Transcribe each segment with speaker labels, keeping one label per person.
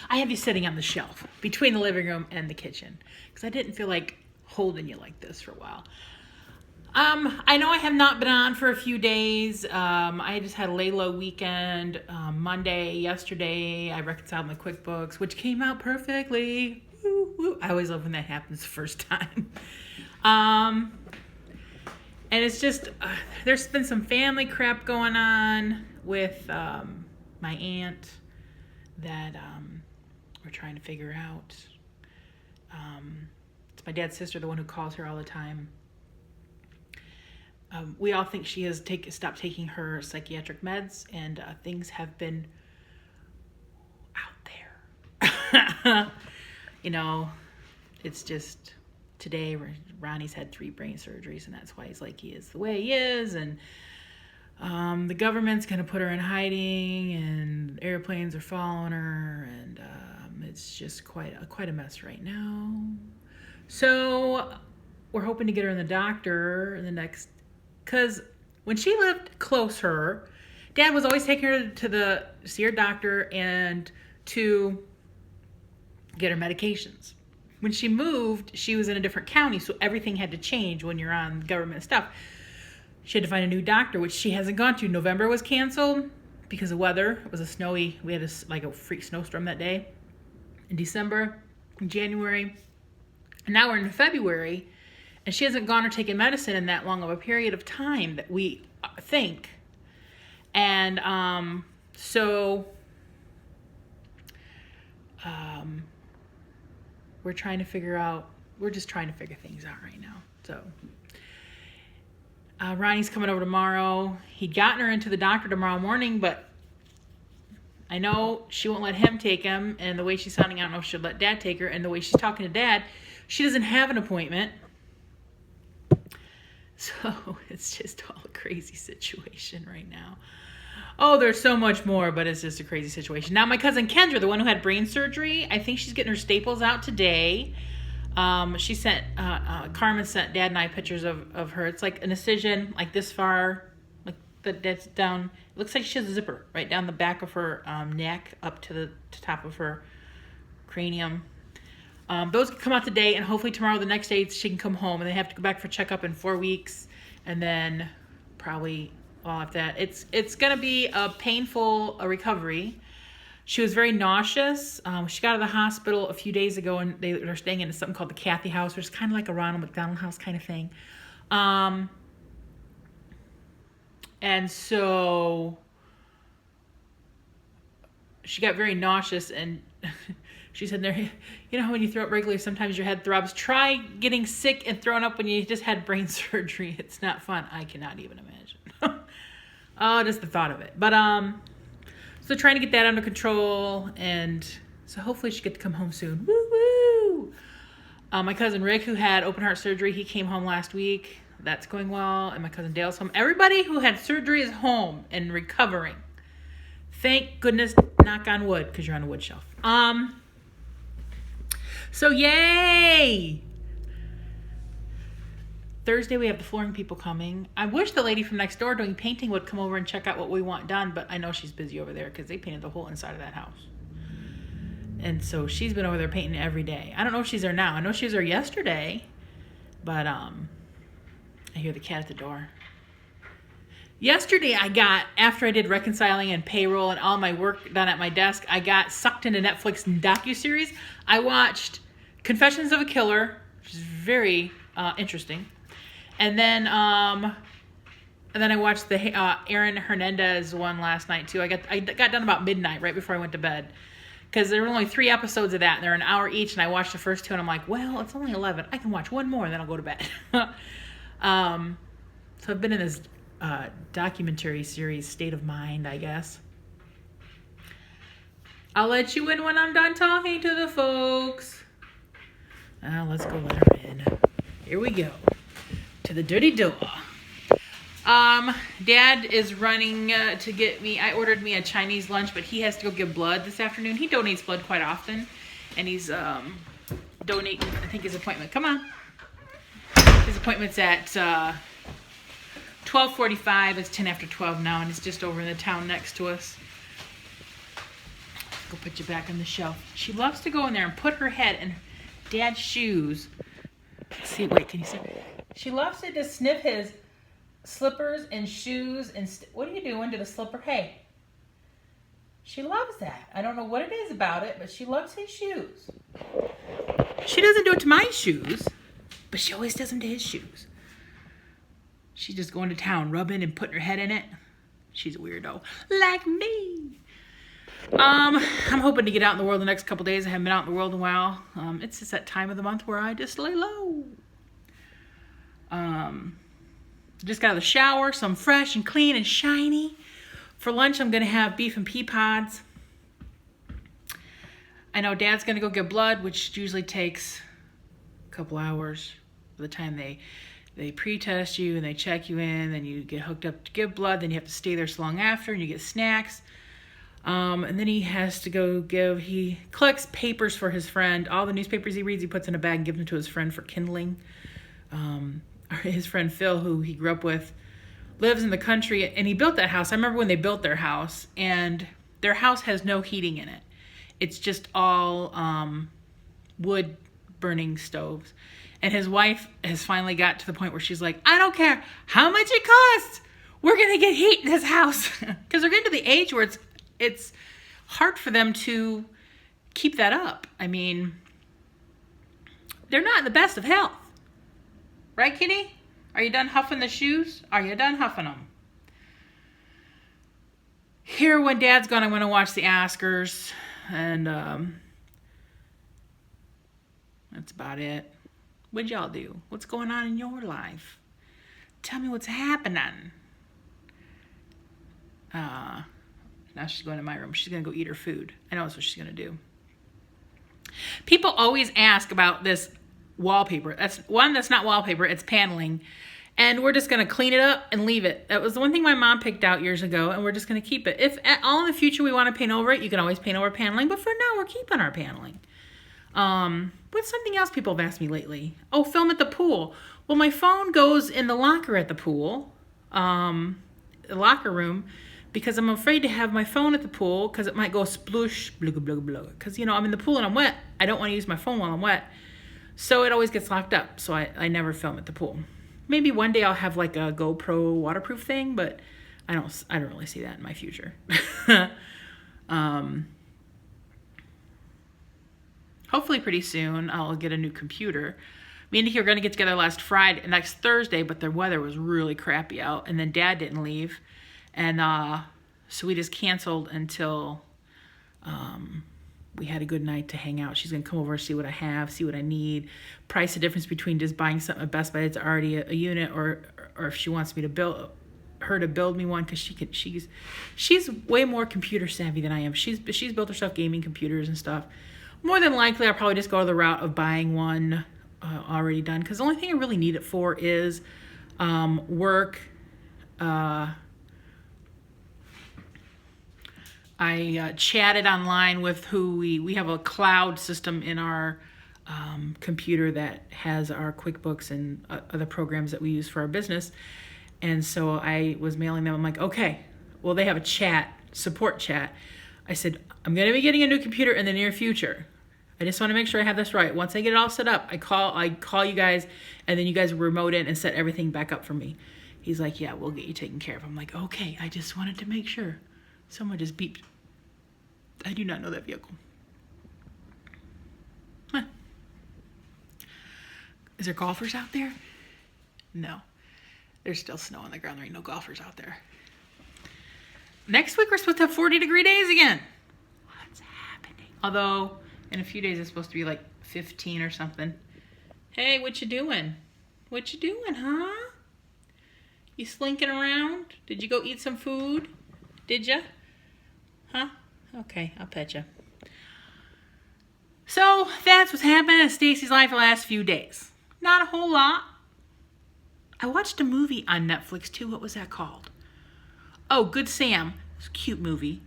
Speaker 1: I have you sitting on the shelf between the living room and the kitchen because I didn't feel like holding you like this for a while. I know I have not been on for a few days. I just had a lay low weekend. Yesterday, I reconciled my QuickBooks, which came out perfectly. Woo, woo. I always love when that happens the first time. And it's just, there's been some family crap going on with my aunt that we're trying to figure out. It's my dad's sister, the one who calls her all the time. We all think she has stopped taking her psychiatric meds, and things have been out there. You know, it's just today Ronnie's had 3 brain surgeries, and that's why he's like he is the way he is. And the government's going to put her in hiding, and airplanes are following her, and it's just quite a mess right now. So we're hoping to get her in the doctor in the next... Because when she lived closer, Dad was always taking her to see her doctor and to get her medications. When she moved, she was in a different county, so everything had to change when you're on government stuff. She had to find a new doctor, which she hasn't gone to. November was canceled because of weather. It was we had a freak snowstorm that day. In December, in January, and now we're in February. And she hasn't gone or taken medicine in that long of a period of time that we think. And we're just trying to figure things out right now. So Ronnie's coming over tomorrow. He'd gotten her into the doctor tomorrow morning, but I know she won't let him take him. And the way she's sounding, I don't know if she'll let Dad take her. And the way she's talking to Dad, she doesn't have an appointment. So it's just all a crazy situation right now. Oh, there's so much more, but it's just a crazy situation. Now, my cousin Kendra, the one who had brain surgery, I think she's getting her staples out today. She sent, Carmen sent Dad and I pictures of her. It's like an incision, like this far, like that's down. It looks like she has a zipper right down the back of her neck up to the top of her cranium. Those can come out today, and hopefully tomorrow, the next day, she can come home, and they have to go back for checkup in 4 weeks, and then probably all after that. It's going to be a painful recovery. She was very nauseous. She got out of the hospital a few days ago, and they're staying in something called the Kathy House, which is kind of like a Ronald McDonald House kind of thing. And so she got very nauseous, and she said, you know how when you throw up regularly, sometimes your head throbs. Try getting sick and throwing up when you just had brain surgery. It's not fun. I cannot even imagine. Oh, just the thought of it. But, so trying to get that under control. And so hopefully she gets to come home soon. Woo woo. My cousin Rick, who had open heart surgery, he came home last week. That's going well. And my cousin Dale's home. Everybody who had surgery is home and recovering. Thank goodness, knock on wood, because you're on a wood shelf. So yay! Thursday we have the flooring people coming. I wish the lady from next door doing painting would come over and check out what we want done, but I know she's busy over there because they painted the whole inside of that house. And so she's been over there painting every day. I don't know if she's there now. I know she was there yesterday, but I hear the cat at the door. Yesterday after I did reconciling and payroll and all my work done at my desk, I got sucked into Netflix docuseries. I watched Confessions of a Killer, which is very interesting. And then I watched the Aaron Hernandez one last night too. I got done about midnight, right before I went to bed. Because there were only 3 episodes of that, and they're an hour each, and I watched the first 2, and I'm like, well, it's only 11. I can watch one more, and then I'll go to bed. So I've been in this documentary series, State of Mind, I guess. I'll let you in when I'm done talking to the folks. Let's go let her in. Here we go. To the dirty door. Dad is running to get me. I ordered me a Chinese lunch, but he has to go give blood this afternoon. He donates blood quite often, and he's donating. I think his appointment. Come on. His appointment's at 12:45. It's 10 after 12 now, and it's just over in the town next to us. Go put you back on the shelf. She loves to go in there and put her head in Dad's shoes. Let's see, wait, can you see? She loves to just sniff his slippers and shoes and what are you doing to the slipper? Hey. She loves that. I don't know what it is about it, but she loves his shoes. She doesn't do it to my shoes, but she always does them to his shoes. She's just going to town, rubbing and putting her head in it. She's a weirdo, like me. I'm hoping to get out in the world the next couple days. I haven't been out in the world in a while. It's just that time of the month where I just lay low. Just got out of the shower, so I'm fresh and clean and shiny. For lunch, I'm going to have beef and pea pods. I know Dad's going to go get blood, which usually takes a couple hours. By the time they pre-test you and they check you in, then you get hooked up to give blood, then you have to stay there so long after, and you get snacks. And then he has to go he collects papers for his friend. All the newspapers he reads, he puts in a bag and gives them to his friend for kindling. His friend Phil, who he grew up with, lives in the country, and he built that house. I remember when they built their house, and their house has no heating in it. It's just all wood burning stoves. And his wife has finally got to the point where she's like, I don't care how much it costs. We're going to get heat in this house. Because they're getting to the age where it's hard for them to keep that up. I mean, they're not in the best of health. Right, Kitty? Are you done huffing the shoes? Are you done huffing them? Here, when Dad's gone, I'm going to watch the Oscars. And that's about it. What'd y'all do? What's going on in your life? Tell me what's happening. Now she's going to my room. She's going to go eat her food. I know that's what she's going to do. People always ask about this wallpaper. That's not wallpaper. It's paneling. And we're just going to clean it up and leave it. That was the one thing my mom picked out years ago, and we're just going to keep it. If at all in the future we want to paint over it, you can always paint over paneling. But for now, we're keeping our paneling. What's something else people have asked me lately? Oh, film at the pool. Well, my phone goes in the locker at the pool, the locker room, because I'm afraid to have my phone at the pool because it might go sploosh, blah, blah, blah, blah. Because, I'm in the pool and I'm wet. I don't want to use my phone while I'm wet. So it always gets locked up. So I never film at the pool. Maybe one day I'll have like a GoPro waterproof thing, but I don't really see that in my future. Hopefully pretty soon I'll get a new computer. Me and Nikki were going to get together next Thursday, but the weather was really crappy out, and then Dad didn't leave. And so we just canceled until we had a good night to hang out. She's going to come over and see what I have, see what I need, price the difference between just buying something at Best Buy that's already a unit, or if she wants me to build me one, because she's way more computer savvy than I am. She's built herself gaming computers and stuff. More than likely, I'll probably just go the route of buying one already done, because the only thing I really need it for is work. I chatted online with who we have a cloud system in our computer that has our QuickBooks and other programs that we use for our business. And so I was mailing them. I'm like, okay, well, they have a support chat. I said, I'm going to be getting a new computer in the near future. I just want to make sure I have this right. Once I get it all set up, I call you guys, and then you guys remote in and set everything back up for me. He's like, yeah, we'll get you taken care of. I'm like, okay, I just wanted to make sure. Someone just beeped. I do not know that vehicle. Huh. Is there golfers out there? No. There's still snow on the ground. There ain't no golfers out there. Next week, we're supposed to have 40-degree days again. What's happening? Although, in a few days, it's supposed to be like 15 or something. Hey, what you doing? What you doing, huh? You slinking around? Did you go eat some food? Did ya? Huh? Okay, I'll pet you. So, that's what's happened in Stacy's life the last few days. Not a whole lot. I watched a movie on Netflix, too. What was that called? Oh, Good Sam. It's a cute movie.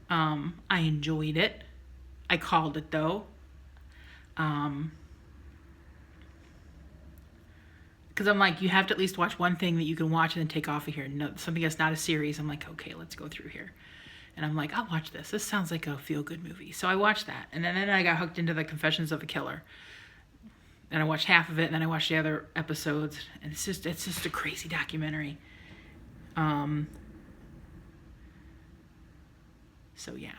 Speaker 1: I enjoyed it. I called it, though. Because I'm like, you have to at least watch one thing that you can watch and then take off of here. No, something that's not a series. I'm like, okay, let's go through here. And I'm like, I'll watch this. This sounds like a feel-good movie. So I watched that. And then I got hooked into the Confessions of a Killer. And I watched half of it, and then I watched the other episodes. And it's just a crazy documentary. So yeah.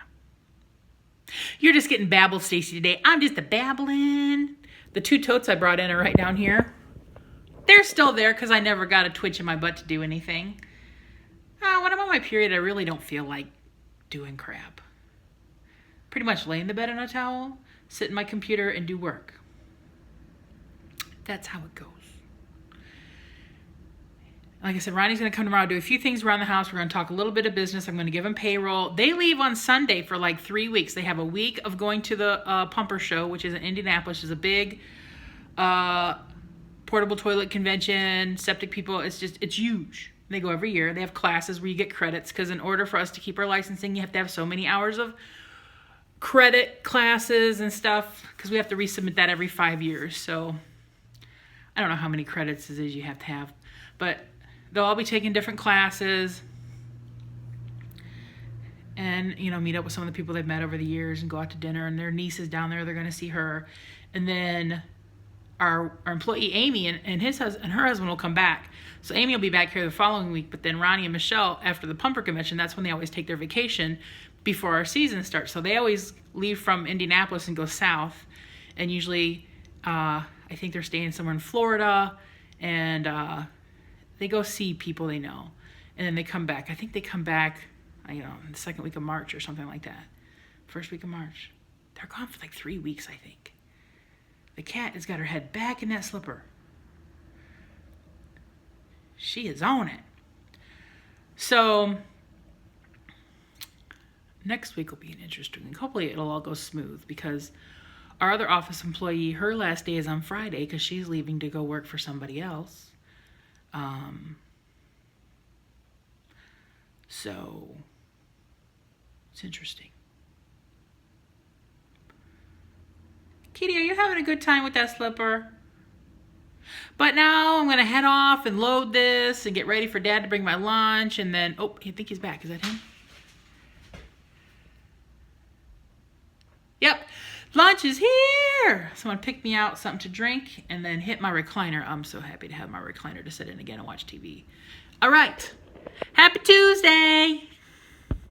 Speaker 1: You're just getting babbled, Stacy, today. I'm just a babbling. The 2 totes I brought in are right down here. They're still there because I never got a twitch in my butt to do anything. When I'm on my period, I really don't feel like doing crap. Pretty much lay in the bed in a towel, sit in my computer, and do work. That's how it goes. Like I said, Ronnie's going to come tomorrow, do a few things around the house. We're going to talk a little bit of business. I'm going to give him payroll. They leave on Sunday for like 3 weeks. They have a week of going to the Pumper Show, which is in Indianapolis. It's a big portable toilet convention, septic people. It's huge. They go every year. They have classes where you get credits because in order for us to keep our licensing, you have to have so many hours of credit classes and stuff because we have to resubmit that every 5 years. So I don't know how many credits it is you have to have, but they'll all be taking different classes and, meet up with some of the people they've met over the years and go out to dinner, and their niece is down there. They're going to see her. And then our employee Amy and her husband will come back. So Amy will be back here the following week, but then Ronnie and Michelle, after the Pumper Convention, that's when they always take their vacation before our season starts. So they always leave from Indianapolis and go south, and usually I think they're staying somewhere in Florida, and they go see people they know, and then they come back. I think they come back, in the second week of March or something like that. First week of March. They're gone for like 3 weeks, I think. The cat has got her head back in that slipper. She is on it. So next week will be an interesting week. Hopefully it'll all go smooth because our other office employee, her last day is on Friday because she's leaving to go work for somebody else. So it's interesting. Kitty, are you having a good time with that slipper? But now I'm going to head off and load this and get ready for Dad to bring my lunch. And then, oh, I think he's back. Is that him? Yep. Lunch is here. Someone picked me out something to drink and then hit my recliner. I'm so happy to have my recliner to sit in again and watch TV. All right. Happy Tuesday.